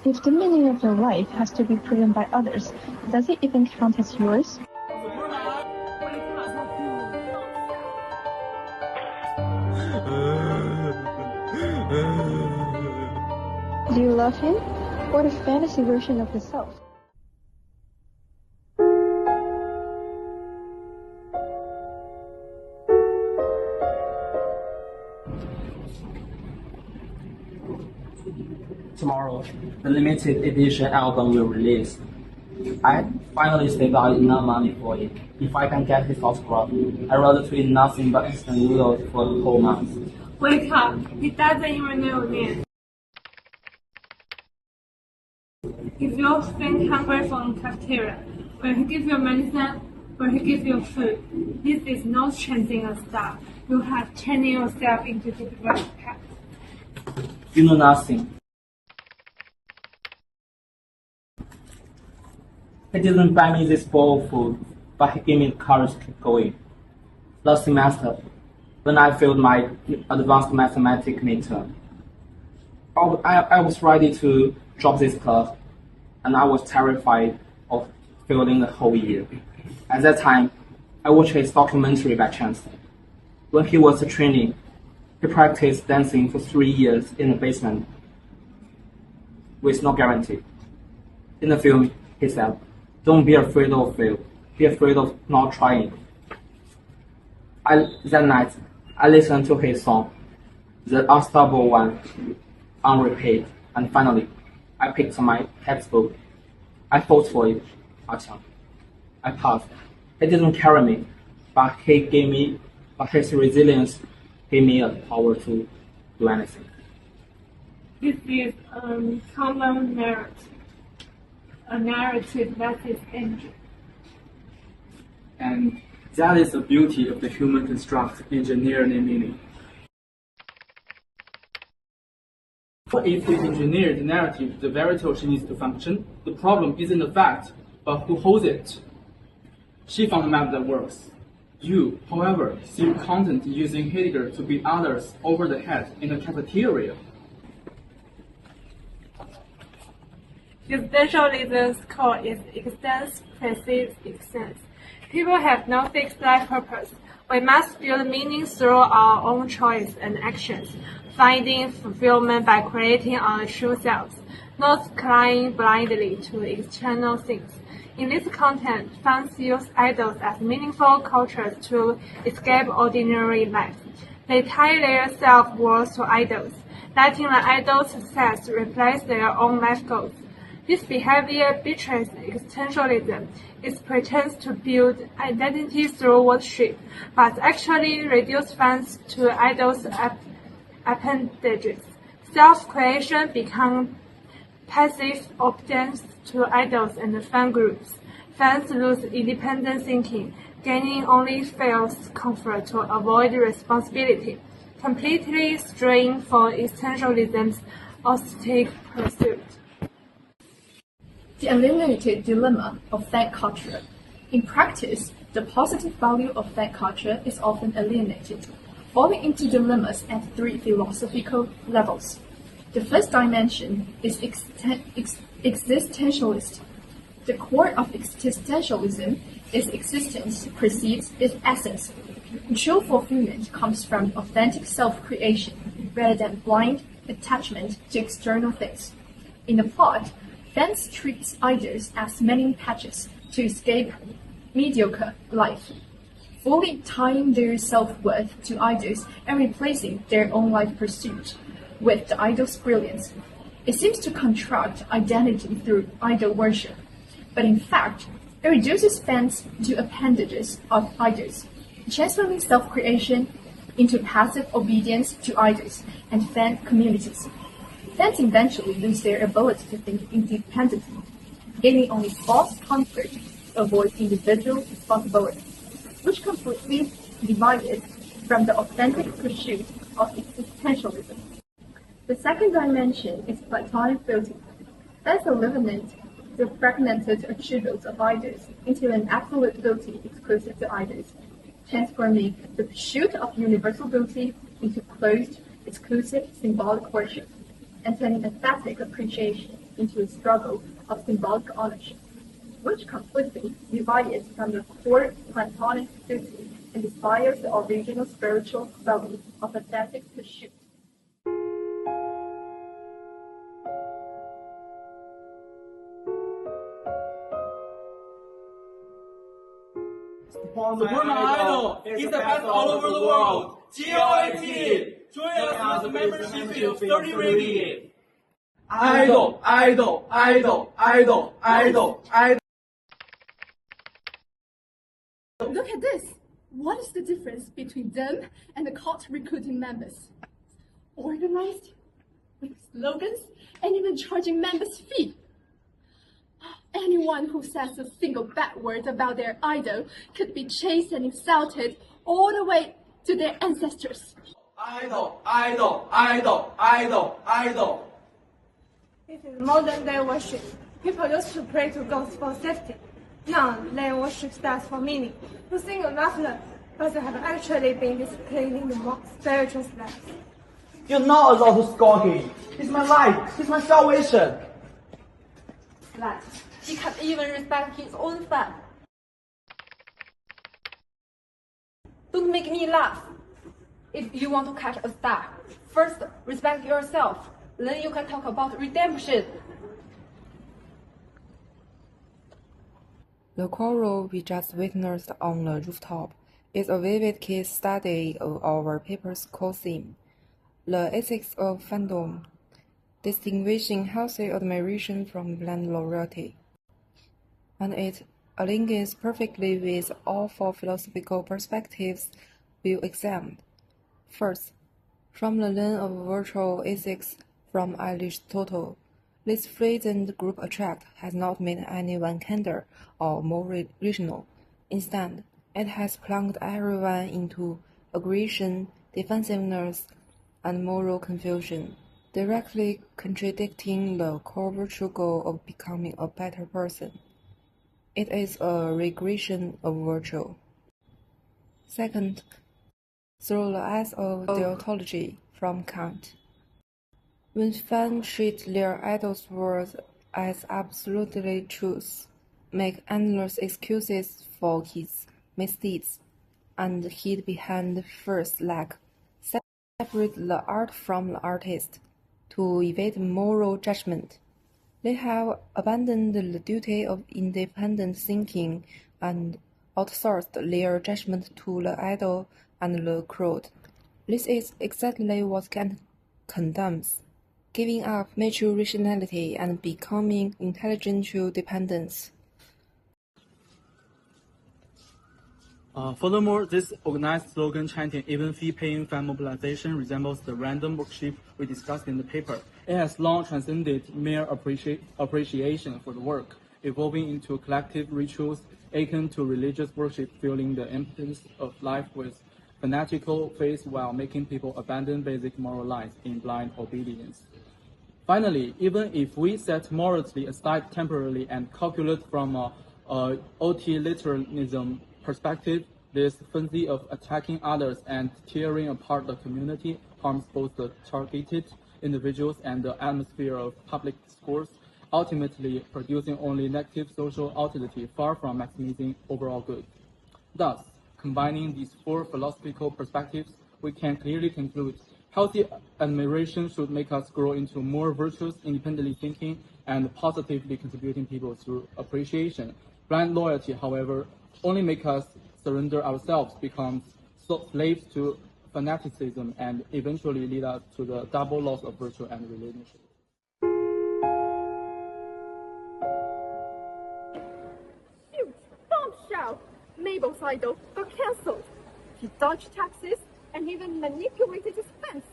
If the meaning of your life has to be proven by others, does it even count as yours? Do you love him, or the fantasy version of the self? Tomorrow, the limited edition album will release. I finally saved out enough money for it. If I can get his autograph, I'd rather to eat nothing but instant noodles for the whole month. Wake up! He doesn't even know your name. If you faint hungry from cafeteria, will he give you medicine? Will he give you food? This is not changing a star. You have turning yourself into the right path. You know nothing. He didn't buy me this bowl of food, but he gave me the courage to keep going. Last semester, when I failed my advanced mathematics midterm, I was ready to drop this class, and I was terrified of failing the whole year. At that time, I watched his documentary by chance. When he was training, he practiced dancing for 3 years in the basement with no guarantee. In the film, he said, "Don't be afraid of fail. Be afraid of not trying." That night, I listened to his song, The Unstoppable One, on repeat, and finally, I picked my textbook. I fought for it. I passed. He didn't carry me, but his resilience gave me the power to do anything. This is a common narrative. A narrative that is ended. And that is the beauty of the human construct engineering meaning. But if we engineer the narrative, the variable she needs to function, the problem isn't the fact, but who holds it. She found a map that works. You, however, see content using Heidegger to beat others over the head in the cafeteria. Existentialism's core is existence precedes existence. People have no fixed life purpose. We must build meaning through our own choice and actions, finding fulfillment by creating our true selves, not clinging blindly to external things. In this content, fans use idols as meaningful cultures to escape ordinary life. They tie their self-worth to idols, letting the idol's success replace their own life goals. This behavior betrays existentialism. It pretends to build identity through worship, but actually reduces fans to idols' appendages. Self-creation becomes passive obedience to idols and fan groups. Fans lose independent thinking, gaining only false comfort to avoid responsibility, completely straying from existentialism's austere pursuit. The eliminated dilemma of fan culture. In practice, the positive value of fan culture is often alienated, falling into dilemmas at 3 philosophical levels. The first dimension is existentialist. The core of existentialism is existence precedes its essence. True fulfillment comes from authentic self-creation rather than blind attachment to external things. In the plot, fans treat idols as mending patches to escape mediocre life, fully tying their self-worth to idols and replacing their own life pursuit with the idol's brilliance. It seems to construct identity through idol worship, but in fact, it reduces fans to appendages of idols, transferring self-creation into passive obedience to idols and fan communities. Fans eventually lose their ability to think independently, gaining only false comfort to avoid individual responsibility, which completely divided from the authentic pursuit of existentialism. The second dimension is Platonic beauty. Fans eliminate the fragmented attributes of idols into an absolute beauty exclusive to idols, transforming the pursuit of universal beauty into closed, exclusive symbolic worship, and turning aesthetic appreciation into a struggle of symbolic ownership, which completely divides it from the core Platonic duty and inspires the original spiritual value of aesthetic pursuit. Support my idol! He's the best all over the world! GOAT! Join us with membership fee of 30 ringgit! Idol! Idol! Idol! Idol! Idol! Idol! Look at this! What is the difference between them and the cult recruiting members? Organized, with slogans, and even charging members' fee. Anyone who says a single bad word about their idol could be chased and insulted all the way to their ancestors. Idol! Idol! Idol! Idol! Idol! This is modern day worship. People used to pray to gods for safety. Now they worship stars for meaning. To sing a muffler, but they have actually been displaying the more spiritual lives. You're not allowed to scold him. He's my life. He's my salvation. Like, he can't even respect his own fan. Don't make me laugh. If you want to catch a star, first respect yourself. Then you can talk about redemption. The quarrel we just witnessed on the rooftop is a vivid case study of our paper's core theme, the ethics of fandom, distinguishing healthy admiration from blind loyalty. And it aligns perfectly with all four philosophical perspectives we'll examine. First, from the lens of virtual ethics from Aristotle, this flattened group attract has not made anyone kinder or more rational. Instead, it has plunged everyone into aggression, defensiveness, and moral confusion, directly contradicting the core virtue goal of becoming a better person. It is a regression of virtue. Second, through the eyes of deontology from Kant. When fans treat their idol's words as absolutely truth, make endless excuses for his misdeeds, and hid behind the first lack, separate the art from the artist, to evade moral judgment. They have abandoned the duty of independent thinking and outsourced their judgment to the idol and the crowd. This is exactly what Kant condemns, giving up mature rationality and becoming intelligent through dependence. Furthermore, this organized slogan chanting, even fee-paying fan mobilization resembles the random worship we discussed in the paper. It has long transcended mere appreciation for the work, evolving into collective rituals akin to religious worship, filling the emptiness of life with fanatical faith while making people abandon basic moral lines in blind obedience. Finally, even if we set morality aside temporarily and calculate from a utilitarianism perspective, this frenzy of attacking others and tearing apart the community harms both the targeted individuals and the atmosphere of public discourse, ultimately producing only negative social utility far from maximizing overall good. Thus, combining these four philosophical perspectives, we can clearly conclude healthy admiration should make us grow into more virtuous, independently thinking, and positively contributing people through appreciation. Blind loyalty, however, only make us surrender ourselves, become slaves to fanaticism, and eventually lead us to the double loss of virtue and relationship. Shoot! Bombshell! Mabel's idol got cancelled. He dodged taxes and even manipulated his fans.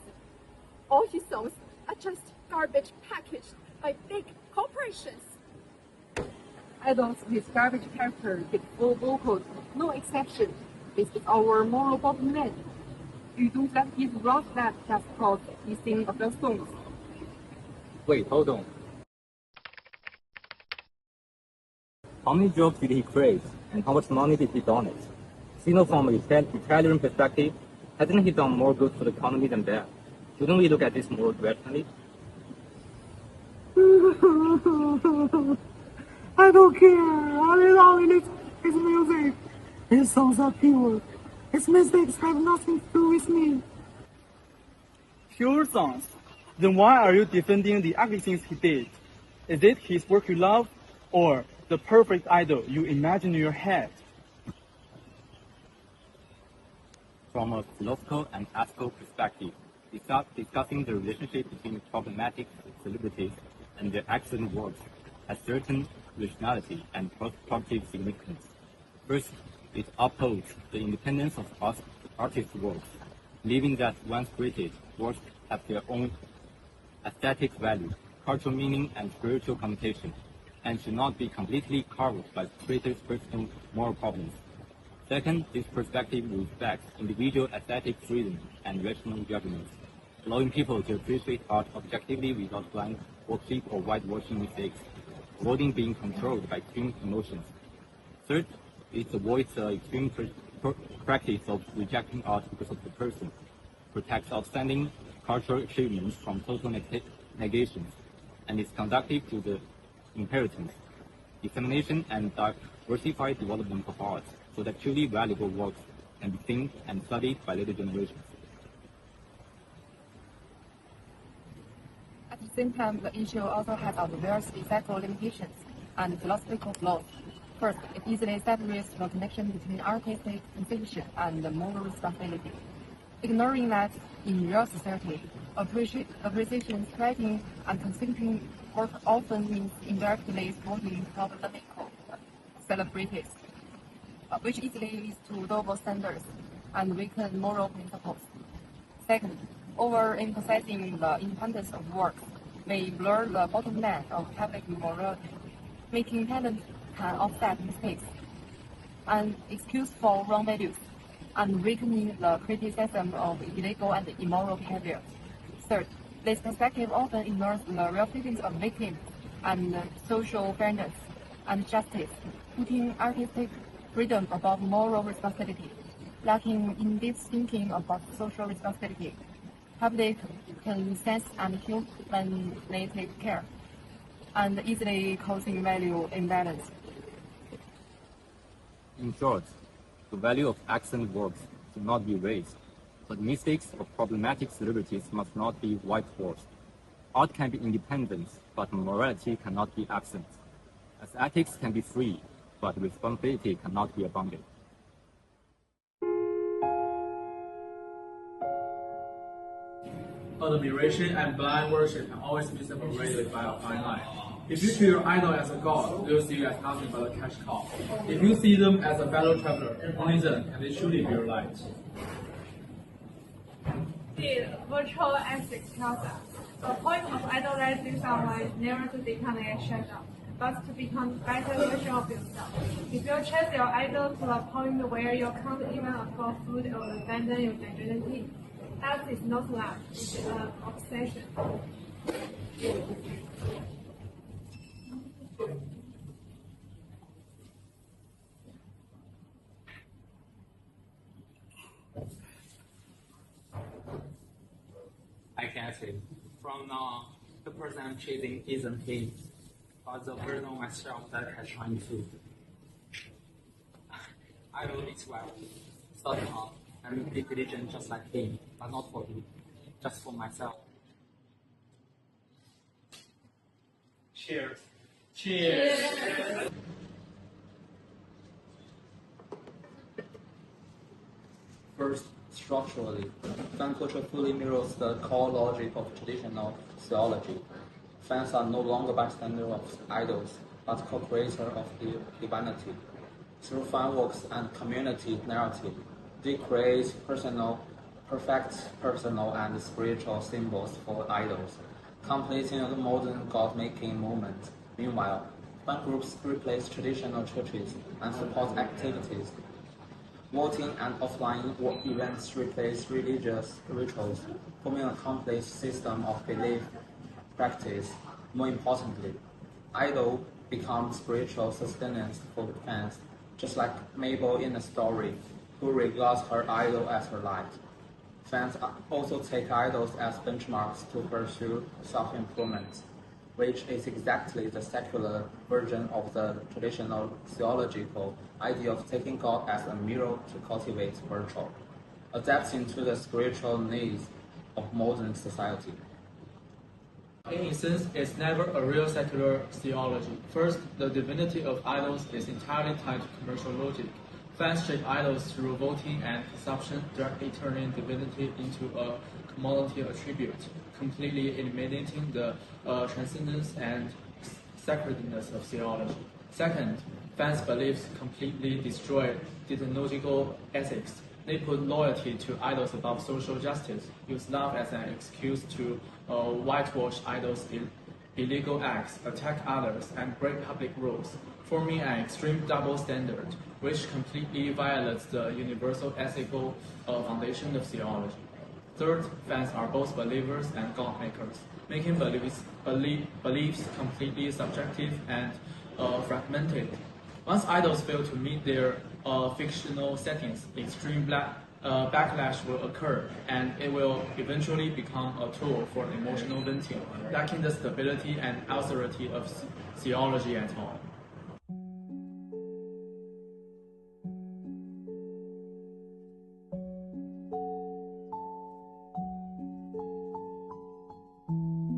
All his songs are just garbage packaged by big corporations. Idols with garbage character get full vocals, no exception. This is our moral bottom line. You don't let his rough slap just cause he sing of the songs. Wait, hold on. How many jobs did he create, and how much money did he donate? Seen from an Italian perspective, hasn't he done more good for the economy than that? Shouldn't we look at this more rationally? I don't care. All it is music. His songs are pure. His mistakes have nothing to do with me. Pure songs? Then why are you defending the ugly things he did? Is it his work you love, or the perfect idol you imagine in your head? From a philosophical and ethical perspective, discussing the relationship between problematic celebrities and their excellent works has certain rationality and positive significance. First, it upholds the independence of artists' works, believing that once created, works have their own aesthetic value, cultural meaning, and spiritual connotation, and should not be completely covered by the creator's personal moral problems. Second, this perspective respects individual aesthetic freedom and rational judgments, allowing people to appreciate art objectively without blind worship or whitewashing mistakes, avoiding being controlled by extreme emotions. Third, it avoids the extreme practice of rejecting art because of the person, protects outstanding cultural achievements from total negations, and is conducive to the inheritance, dissemination, and diversified development of art, so that truly valuable works can be seen and studied by later generations. At the same time, the issue also has various ethical limitations and philosophical flaws. First, it easily separates the connection between artistic conception and moral responsibility, ignoring that in real society, appreciation, spreading, and consuming work often means indirectly supporting problematical celebrities, which easily leads to double standards and weaken moral principles. Second, overemphasizing the independence of works may blur the bottom line of public morality, making talent can offset mistakes, an excuse for wrong values, and weakening the criticism of illegal and immoral behavior. Third, this perspective often ignores the real feelings of victims and social fairness and justice, putting artistic freedom above moral responsibility, lacking in-depth thinking about social responsibility, public consent and humanitarian care, and easily causing value imbalance. In short, the value of excellent works should not be raised, but mistakes of problematic celebrities must not be whitewashed. Art can be independent, but morality cannot be absent. As ethics can be free, but responsibility cannot be abandoned. Admiration and blind worship can always be separated by a fine line. If you treat your idol as a god, they'll see you as nothing but a cash cow. If you see them as a fellow traveler, only then can they truly be your light. The virtual ethics tells us the point of idolizing someone is never to become a shadow, but to become a better version of yourself. If you chase your idol to a point where you can't even afford food or abandon your identity, that is not love, it's an obsession. I can say, from now, the person I'm chasing isn't him, but the version of myself that I'm trying to. I will eat well, study hard, and be diligent just like him, but not for him, just for myself. Cheers. Cheers. First, structurally, fan culture fully mirrors the core logic of traditional theology. Fans are no longer bystanders of idols, but co-creators of divinity. Through fan works and community narrative, they create perfect personal and spiritual symbols for idols, completing the modern God-making movement. Meanwhile, fan groups replace traditional churches and support activities. Voting and offline events replace religious rituals, forming a complex system of belief practice. More importantly, idol becomes spiritual sustenance for fans, just like Mabel in the story, who regards her idol as her light. Fans also take idols as benchmarks to pursue self-improvement. which is exactly the secular version of the traditional theological idea of taking God as a mirror to cultivate virtue, adapting to the spiritual needs of modern society. In essence, it's never a real secular theology. First, the divinity of idols is entirely tied to commercial logic. Fans shape idols through voting and consumption, directly turning divinity into a commodity attribute, completely eliminating the transcendence and sacredness of theology. Second, fans' beliefs completely destroy deontological ethics. They put loyalty to idols above social justice, use love as an excuse to whitewash idols' illegal acts, attack others, and break public rules, forming an extreme double standard, which completely violates the universal ethical foundation of theology. Third, fans are both believers and God makers, making beliefs completely subjective and fragmented. Once idols fail to meet their fictional settings, extreme backlash will occur, and it will eventually become a tool for emotional venting, lacking the stability and authority of theology at all.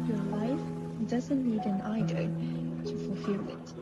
Your life doesn't need an idol to fulfill it.